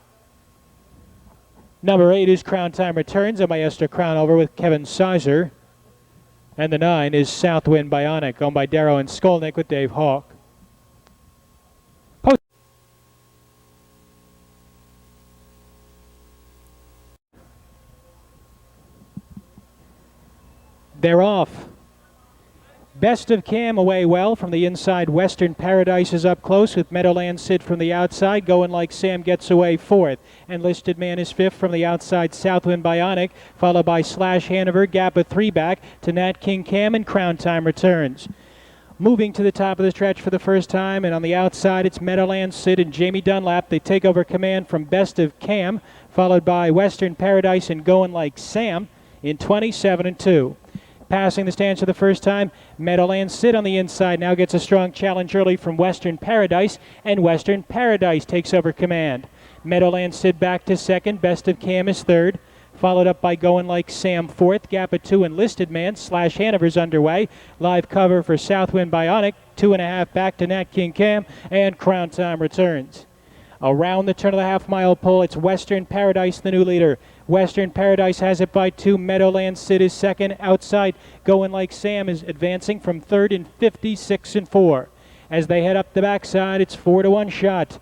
Number 8 is Crown Time Returns, owned by Esther Crownover with Kevin Sizer. And the 9 is Southwind Bionic, owned by Darrow and Skolnick with Dave Hawk. They're off. Best of Cam away well from the inside. Western Paradise is up close with Meadowland Sid from the outside. Going Like Sam gets away fourth. Enlisted Man is fifth from the outside. Southwind Bionic, followed by Slash Hanover. Gap of 3 back to Nat King Cam, and Crown Time returns. Moving to the top of the stretch for the first time, and on the outside it's Meadowland Sid and Jamie Dunlap. They take over command from Best of Cam, followed by Western Paradise and Going Like Sam in 27 and 2. Passing the stands for the first time, Meadowland Sid on the inside now gets a strong challenge early from Western Paradise, and Western Paradise takes over command. Meadowland Sid back to second, Best of Cam is third, followed up by Going Like Sam fourth. Gap of 2, Enlisted Man, Slash Hanover's underway. Live cover for Southwind Bionic, 2.5 back to Nat King Cam, and Crown Time returns. Around the turn of the half-mile pole, it's Western Paradise, the new leader. Western Paradise has it by 2. Meadowland Sid is second. Outside, Going Like Sam is advancing from third in 56 and 4. As they head up the backside, it's 4-1 shot.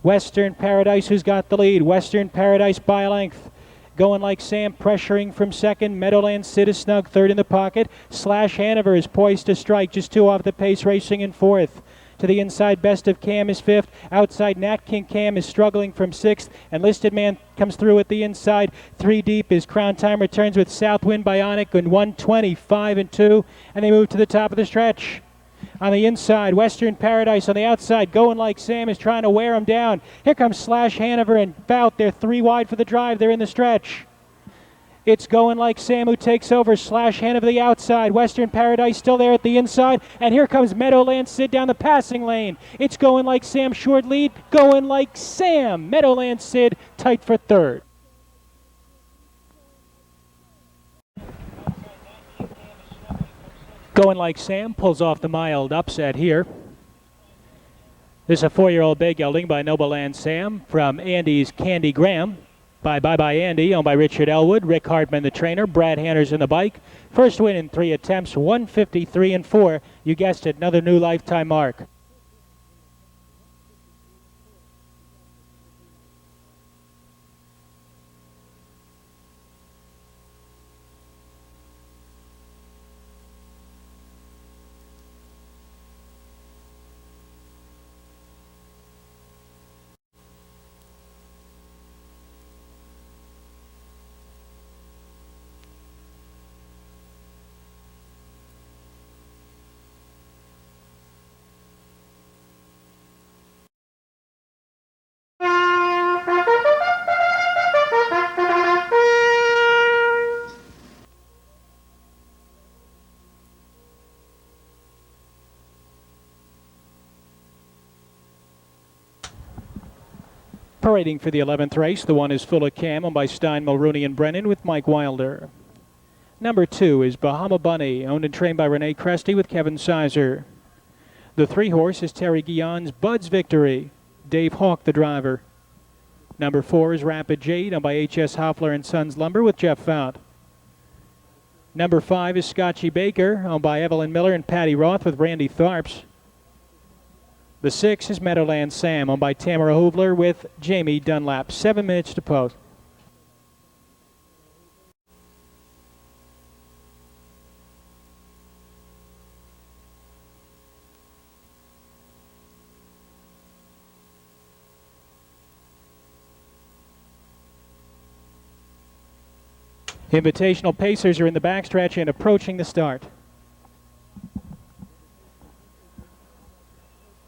Western Paradise who's got the lead. Western Paradise by a length. Going Like Sam pressuring from second. Meadowland Sid is snug third in the pocket. Slash Hanover is poised to strike, just 2 off the pace, racing in fourth. To the inside, Best of Cam is fifth. Outside, Nat King Cam is struggling from sixth. Enlisted Man comes through at the inside. 3 deep is Crown Time returns with Southwind Bionic in 125 and 2. And they move to the top of the stretch. On the inside, Western Paradise on the outside. Going Like Sam is trying to wear him down. Here comes Slash Hanover and Bout. They're 3 wide for the drive. They're in the stretch. It's Going Like Sam who takes over. Slash Hanover the outside. Western Paradise still there at the inside. And here comes Meadowland Sid down the passing lane. It's Going Like Sam short lead. Going Like Sam. Meadowland Sid tight for third. Going Like Sam pulls off the mild upset here. This is a 4-year-old bay gelding by Noble Land Sam from Andy's Candy Graham. By Bye Bye Andy, owned by Richard Elwood. Rick Hartman, the trainer. Brad Hanners in the bike. First win in 3 attempts, 153 and 4. You guessed it, another new lifetime mark. Parading for the 11th race, the one is Full of Cam, owned by Stein, Mulrooney, and Brennan with Mike Wilder. Number 2 is Bahama Bunny, owned and trained by Renee Cresty with Kevin Sizer. The 3 horse is Terry Guillon's Bud's Victory, Dave Hawk the driver. Number 4 is Rapid Jade, owned by H.S. Hoffler and Sons Lumber with Jeff Fount. Number 5 is Scotchy Baker, owned by Evelyn Miller and Patty Roth with Randy Tharps. The 6 is Meadowland Sam, owned by Tamara Hoovler with Jamie Dunlap. 7 minutes to post. Invitational pacers are in the backstretch and approaching the start.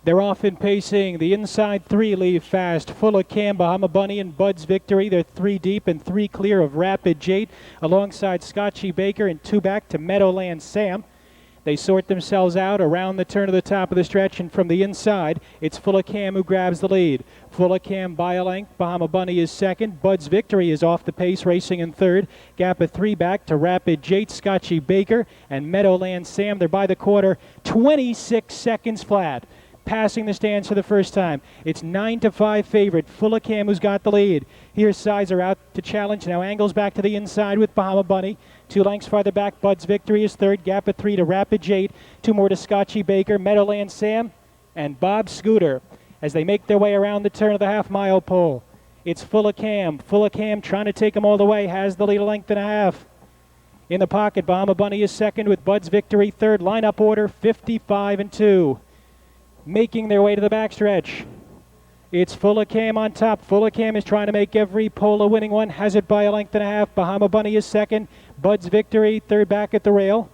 They're off in pacing. The inside 3 leave fast. Full of Cam, Bahama Bunny, and Bud's Victory. They're 3 deep and 3 clear of Rapid Jade, alongside Scotchy Baker and 2 back to Meadowland Sam. They sort themselves out around the turn of the top of the stretch, and from the inside, it's Full of Cam who grabs the lead. Full of Cam by a length. Bahama Bunny is second. Bud's Victory is off the pace, racing in third. Gap of 3 back to Rapid Jade, Scotchy Baker, and Meadowland Sam. They're by the quarter, 26 seconds flat. Passing the stands for the first time. It's 9-5 favorite. Full of Cam who's got the lead. Here's Sizer out to challenge. Now angles back to the inside with Bahama Bunny. 2 lengths farther back. Bud's Victory is third. Gap of 3 to Rapid Jade. 2 more to Scotchy Baker, Meadowland Sam, and Bob Scooter as they make their way around the turn of the half-mile pole. It's Full of Cam. Full of Cam trying to take them all the way. Has the lead a length and a half. In the pocket, Bahama Bunny is second with Bud's Victory third. Lineup order 55 and 2. Making their way to the backstretch. It's Full Cam on top. Full Cam is trying to make every pole a winning one. Has it by a length and a half. Bahama Bunny is second. Bud's Victory third back at the rail.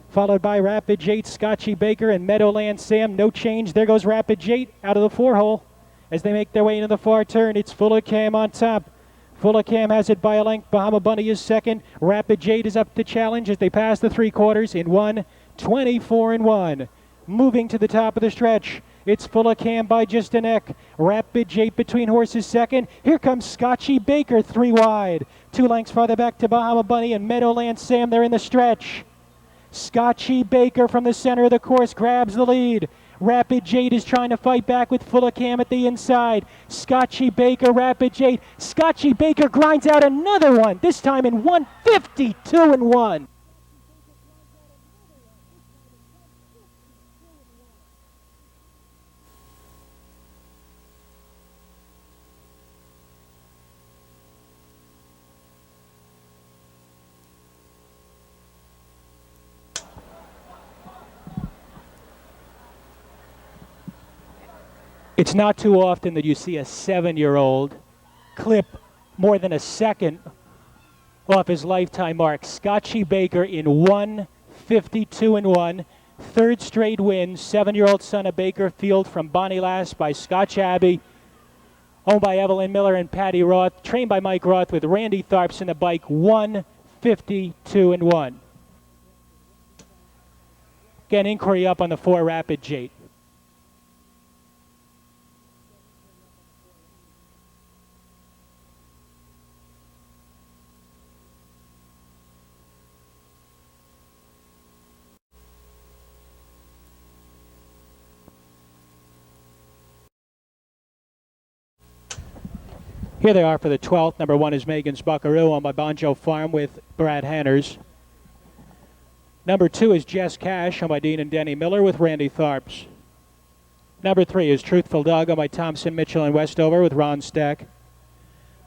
Followed by Rapid Jate, Scotchy Baker, and Meadowland Sam. No change. There goes Rapid Jate out of the 4-hole as they make their way into the far turn. It's Full Cam on top. Full Cam has it by a length. Bahama Bunny is second. Rapid Jade is up to challenge as they pass the 3/4 in 1:24 and 1. Moving to the top of the stretch. It's Full Cam by just a neck. Rapid Jade between horses second. Here comes Scotchy Baker 3 wide. 2 lengths farther back to Bahama Bunny and Meadowland Sam. They're in the stretch. Scotchy Baker from the center of the course grabs the lead. Rapid Jade is trying to fight back with Full Cam at the inside. Scotchy Baker, Rapid Jade. Scotchy Baker grinds out another one, this time in 1:52 and 1. It's not too often that you see a 7-year-old clip more than a second off his lifetime mark. Scotchy Baker in 1:52 and 1. Third straight win. 7-year-old son of Baker Field from Bonnie Lass by Scotch Abbey. Owned by Evelyn Miller and Patty Roth. Trained by Mike Roth with Randy Tharps in the bike. 1:52 and 1. Again, inquiry up on the 4 Rapid Jade. Here they are for the 12th. Number 1 is Megan's Buckaroo, owned by Bonjo Farm with Brad Hanners. Number 2 is Jess Cash, owned by Dean and Denny Miller with Randy Tharps. Number 3 is Truthful Doug, owned by Thompson, Mitchell, and Westover with Ron Steck.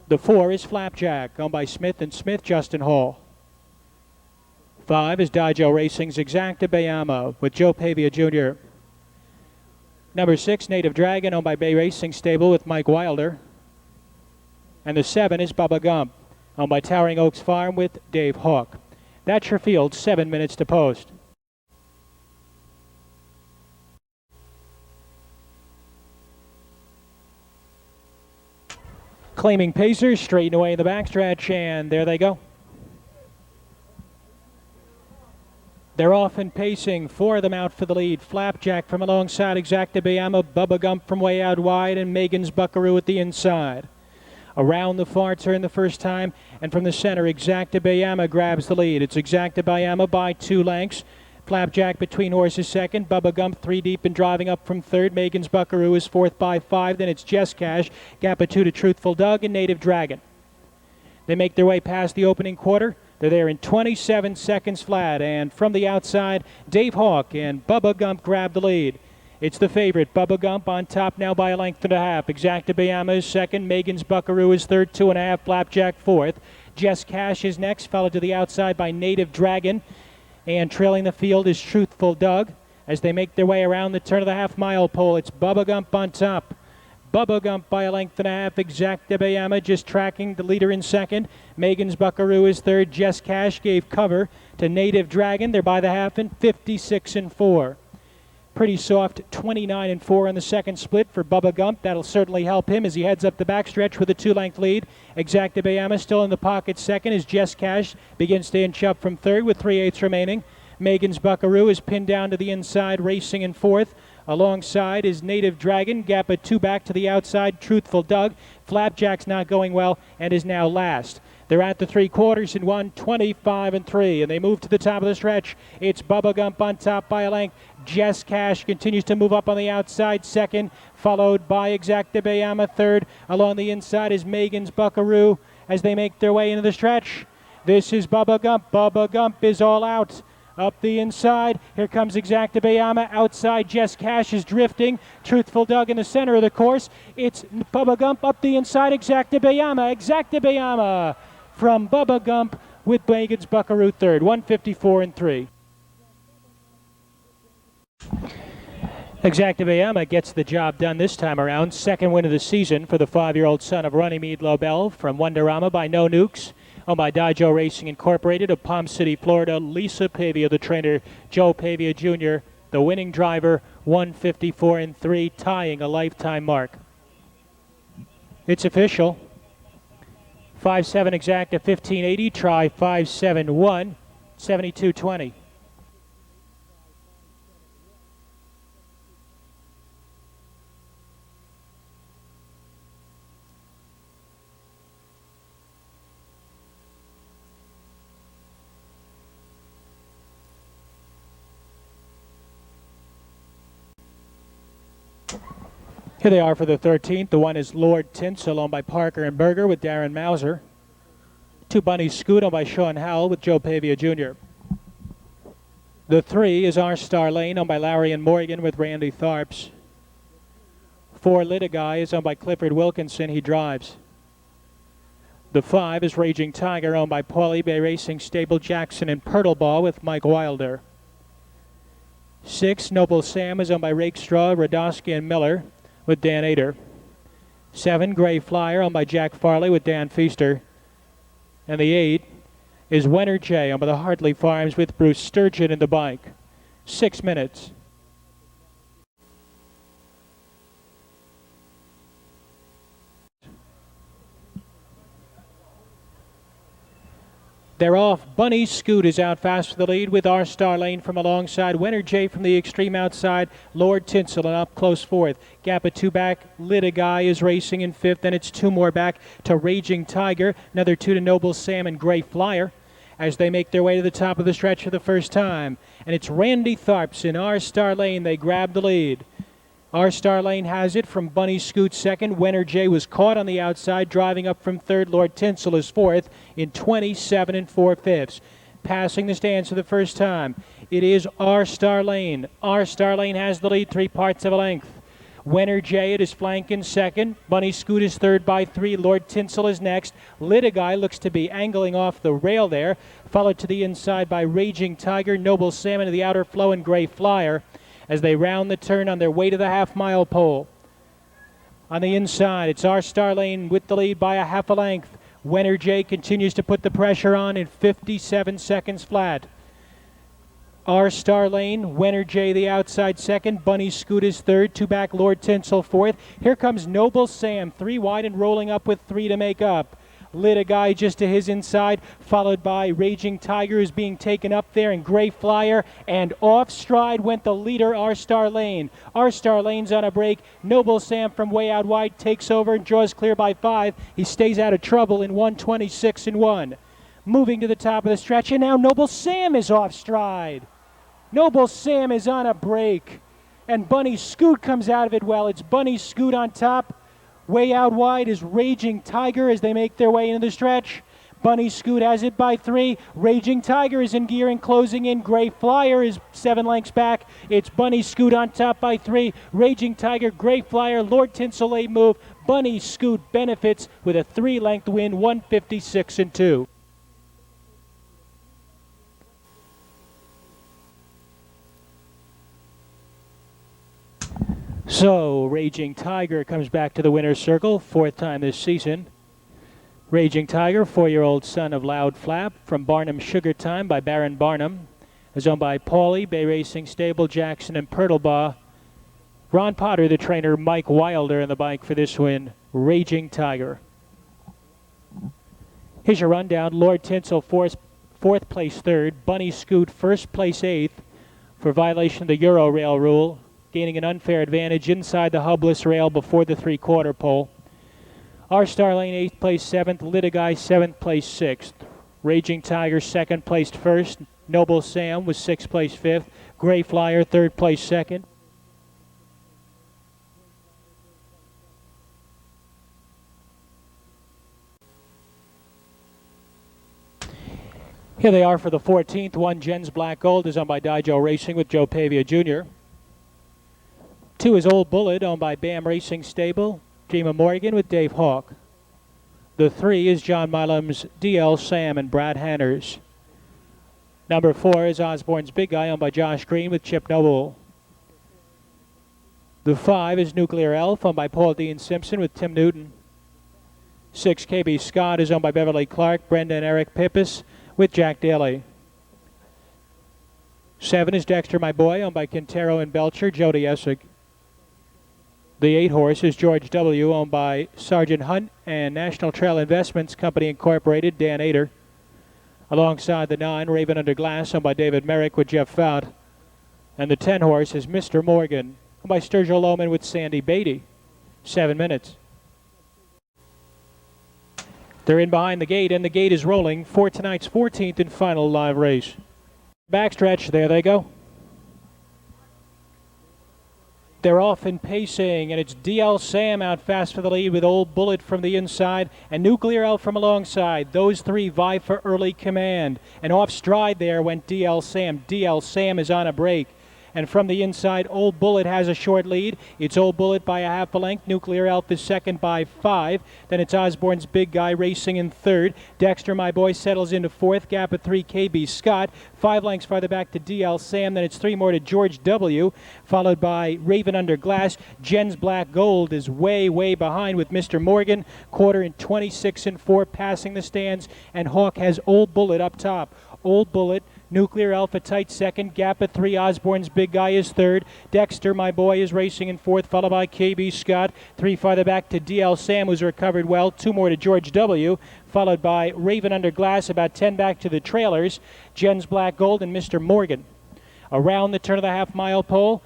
The 4 is Flapjack, owned by Smith and Smith, Justin Hall. 5 is Dijo Racing's Exacta Bayama with Joe Pavia Jr. Number 6, Native Dragon, owned by Bay Racing Stable with Mike Wilder. And the 7 is Bubba Gump, owned by Towering Oaks Farm with Dave Hawk. That's your field, 7 minutes to post. Claiming pacers, straighten away in the backstretch, and there they go. They're off and pacing. 4 of them out for the lead. Flapjack from alongside Exacta Bayama, Bubba Gump from way out wide, and Megan's Buckaroo at the inside. Around the far turn the first time, and from the center, Exacta Bayama grabs the lead. It's Exacta Bayama by 2 lengths. Flapjack between horses second. Bubba Gump 3 deep and driving up from third. Megan's Buckaroo is fourth by 5. Then it's Jess Cash, gap of 2 to Truthful Doug, and Native Dragon. They make their way past the opening quarter. They're there in 27 seconds flat, and from the outside, Dave Hawk and Bubba Gump grab the lead. It's the favorite, Bubba Gump, on top now by a length and a half. Exacta Bayama is second. Megan's Buckaroo is third, 2.5. Flapjack fourth. Jess Cash is next, followed to the outside by Native Dragon. And trailing the field is Truthful Doug. As they make their way around the turn of the half-mile pole, it's Bubba Gump on top. Bubba Gump by a length and a half. Exacta Bayama just tracking the leader in second. Megan's Buckaroo is third. Jess Cash gave cover to Native Dragon. They're by the half in 56 and 4. Pretty soft 29 and 4 on the second split for Bubba Gump. That'll certainly help him as he heads up the backstretch with a 2-length lead. Exacta Bayama still in the pocket second as Jess Cash begins to inch up from third with 3/8 remaining. Megan's Buckaroo is pinned down to the inside, racing in fourth. Alongside is Native Dragon, gap of 2 back to the outside, Truthful Doug. Flapjack's not going well and is now last. They're at the 3/4 in 1:25 and 3, and they move to the top of the stretch. It's Bubba Gump on top by a length. Jess Cash continues to move up on the outside, second, followed by Exacta Bayama third. Along the inside is Megan's Buckaroo as they make their way into the stretch. This is Bubba Gump. Bubba Gump is all out. Up the inside, here comes Exacta Bayama. Outside, Jess Cash is drifting. Truthful Doug in the center of the course. It's Bubba Gump up the inside, Exacta Bayama. Exacta Bayama from Bubba Gump with Bacon's Buckaroo third, 154 and 3. Exacta Bayama gets the job done this time around. Second win of the season for the 5-year-old son of Runnymede Lobel from Wonderama by No Nukes. Owned by Dijo Racing Incorporated of Palm City, Florida. Lisa Pavia, the trainer. Joe Pavia Jr., the winning driver, 154 and 3, tying a lifetime mark. It's official. 5-7 Exacta 1580, try 5-7-1, 72-20. Here they are for the 13th. The one is Lord Tinsel, owned by Parker and Berger with Darren Mauser. 2 Bunny Scoot, owned by Sean Howell with Joe Pavia Jr. The 3 is Our Star Lane, owned by Larry and Morgan with Randy Tharps. 4 Litigai is owned by Clifford Wilkinson. He drives. The 5 is Raging Tiger, owned by Paulie Bay Racing Stable Jackson and Purtleball with Mike Wilder. 6 Noble Sam is owned by Rakestraw, Radowski and Miller with Dan Ader. 7 Gray Flyer, owned by Jack Farley with Dan Feaster. And the 8 is Winner J, owned by the Hartley Farms with Bruce Sturgeon in the bike. 6 minutes. They're off. Bunny Scoot is out fast for the lead with Our Star Lane from alongside. Winner J from the extreme outside. Lord Tinsel and up close fourth. Gap of 2 back. Litigai is racing in fifth. Then it's 2 more back to Raging Tiger. Another 2 to Noble Sam and Gray Flyer as they make their way to the top of the stretch for the first time. And it's Randy Tharps in Our Star Lane. They grab the lead. Our Star Lane has it from Bunny Scoot second. Winner J was caught on the outside, driving up from third. Lord Tinsel is fourth in 27 4/5. Passing the stands for the first time, it is Our Star Lane. Our Star Lane has the lead, 3 parts of a length. Winner J at his flank in second. Bunny Scoot is third by 3. Lord Tinsel is next. Litigai looks to be angling off the rail there, followed to the inside by Raging Tiger, Noble Salmon to the outer flow, and Gray Flyer as they round the turn on their way to the half-mile pole. On the inside, it's Our Star Lane with the lead by a half a length. Winner J continues to put the pressure on in 57 seconds flat. Our Star Lane, Winner J the outside second. Bunny Scoot is third. 2 back, Lord Tinsel fourth. Here comes Noble Sam, 3 wide and rolling up with 3 to make up. Litigai just to his inside, followed by Raging Tiger, who's being taken up there, and Gray Flyer, and off stride went the leader, Our Star Lane. Our Star Lane's on a break. Noble Sam from way out wide takes over and draws clear by 5. He stays out of trouble in 126 and 1. Moving to the top of the stretch, and now Noble Sam is off stride. Noble Sam is on a break, and Bunny Scoot comes out of it well. It's Bunny Scoot on top. Way out wide is Raging Tiger as they make their way into the stretch. Bunny Scoot has it by 3. Raging Tiger is in gear and closing in. Gray Flyer is 7 lengths back. It's Bunny Scoot on top by 3. Raging Tiger, Gray Flyer, Lord Tinsel late move. Bunny Scoot benefits with a 3-length win, 156 and 2. So, Raging Tiger comes back to the winner's circle, 4th time this season. Raging Tiger, 4-year-old son of Loud Flap from Barnum Sugar Time by Baron Barnum, is owned by Paulie, Bay Racing Stable, Jackson, and Purtlebaugh. Ron Potter, the trainer, Mike Wilder in the bike for this win. Raging Tiger. Here's your rundown. Lord Tinsel, 4th place 3rd. Bunny Scoot, 1st place 8th for violation of the Euro rail rule, gaining an unfair advantage inside the hubless rail before the 3/4 pole. Our Star Lane 8th place 7th, Litigai 7th place 6th. Raging Tiger 2nd placed 1st. Noble Sam was 6th place 5th. Gray Flyer 3rd place 2nd. Here they are for the 14th. 1 Jen's Black Gold is owned by Dijo Racing with Joe Pavia Jr. 2 is Old Bullet, owned by BAM Racing Stable, Jima Morgan with Dave Hawk. The 3 is John Milam's DL Sam and Brad Hanners. Number 4 is Osborne's Big Guy, owned by Josh Green with Chip Noble. The 5 is Nuclear Elf, owned by Paul Dean Simpson with Tim Newton. 6 KB Scott is owned by Beverly Clark, Brenda and Eric Pippis with Jack Daly. 7 is Dexter My Boy, owned by Quintero and Belcher, Jody Essig. The 8 horse is George W., owned by Sergeant Hunt and National Trail Investments Company Incorporated, Dan Ader. Alongside the 9, Raven Under Glass, owned by David Merrick with Jeff Fout. And the 10 horse is Mr. Morgan, owned by Sturgill Lohman with Sandy Beatty. 7 minutes. They're in behind the gate, and the gate is rolling for tonight's 14th and final live race. Backstretch, there they go. They're off and pacing, and it's DL Sam out fast for the lead with Old Bullet from the inside and Nuclear Elf from alongside. Those 3 vie for early command. And off stride there went DL Sam. DL Sam is on a break. And from the inside, Old Bullet has a short lead. It's Old Bullet by a half a length. Nuclear Elf is second by 5. Then it's Osborne's Big Guy racing in third. Dexter My Boy settles into fourth. Gap of 3, KB Scott. 5 lengths farther back to DL Sam. Then it's 3 more to George W., followed by Raven Under Glass. Jen's Black Gold is way behind with Mr. Morgan. Quarter in 26 and 4, passing the stands. And Hawk has Old Bullet up top. Old Bullet, Nuclear Elf a tight second. Gap of 3, Osborne's Big Guy is third. Dexter My Boy is racing in fourth, followed by KB Scott. 3 farther back to DL Sam, who's recovered well. 2 more to George W., followed by Raven Under Glass. About 10 back to the trailers. Jen's Black Gold and Mr. Morgan. Around the turn of the half-mile pole,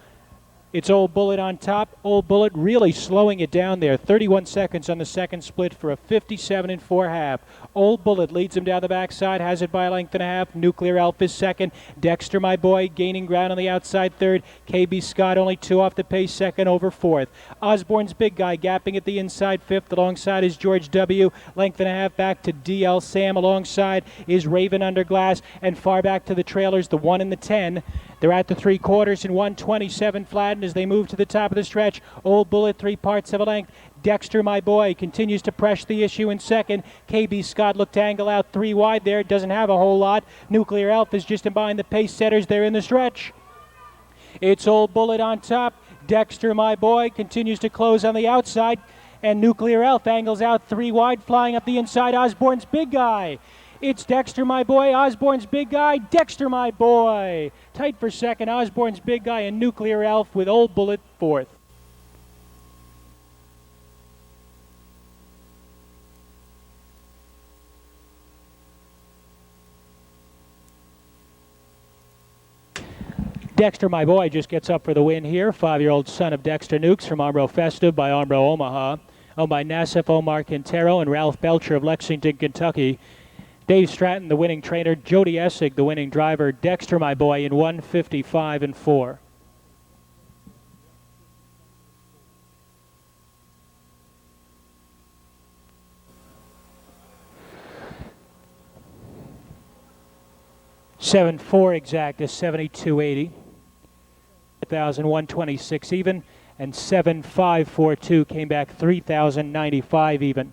it's Old Bullet on top. Old Bullet really slowing it down there. 31 seconds on the second split for a 57 and 4 half. Old Bullet leads him down the backside, has it by a length and a half. Nuclear Elf is second. Dexter My Boy gaining ground on the outside third. KB Scott only 2 off the pace, second over fourth. Osborne's Big Guy gapping at the inside fifth. Alongside is George W. Length and a half back to DL Sam. Alongside is Raven Under Glass. And far back to the trailers, the 1 and the 10. They're at the 3/4 in 1:27 flat, and as they move to the top of the stretch, Old Bullet 3 parts of a length. Dexter My Boy continues to press the issue in second. KB Scott looked to angle out 3 wide there. Doesn't have a whole lot. Nuclear Elf is just in behind the pace setters there in the stretch. It's Old Bullet on top. Dexter My Boy continues to close on the outside. And Nuclear Elf angles out 3 wide, flying up the inside. Osborne's Big Guy. It's Dexter My Boy, Osborne's Big Guy, Dexter My Boy. Tight for second, Osborne's Big Guy and Nuclear Elf with Old Bullet fourth. Dexter My Boy just gets up for the win here. 5-year-old son of Dexter Nukes from Armbro Festive by Armbro Omaha. Owned by Nassif Omar Quintero and Ralph Belcher of Lexington, Kentucky. Dave Stratton, the winning trainer. Jody Essig, the winning driver. Dexter My Boy in 1:55 and 4. $7.4 exact is 72.80. 1,126 even, and 7.542 came back 3,095 even.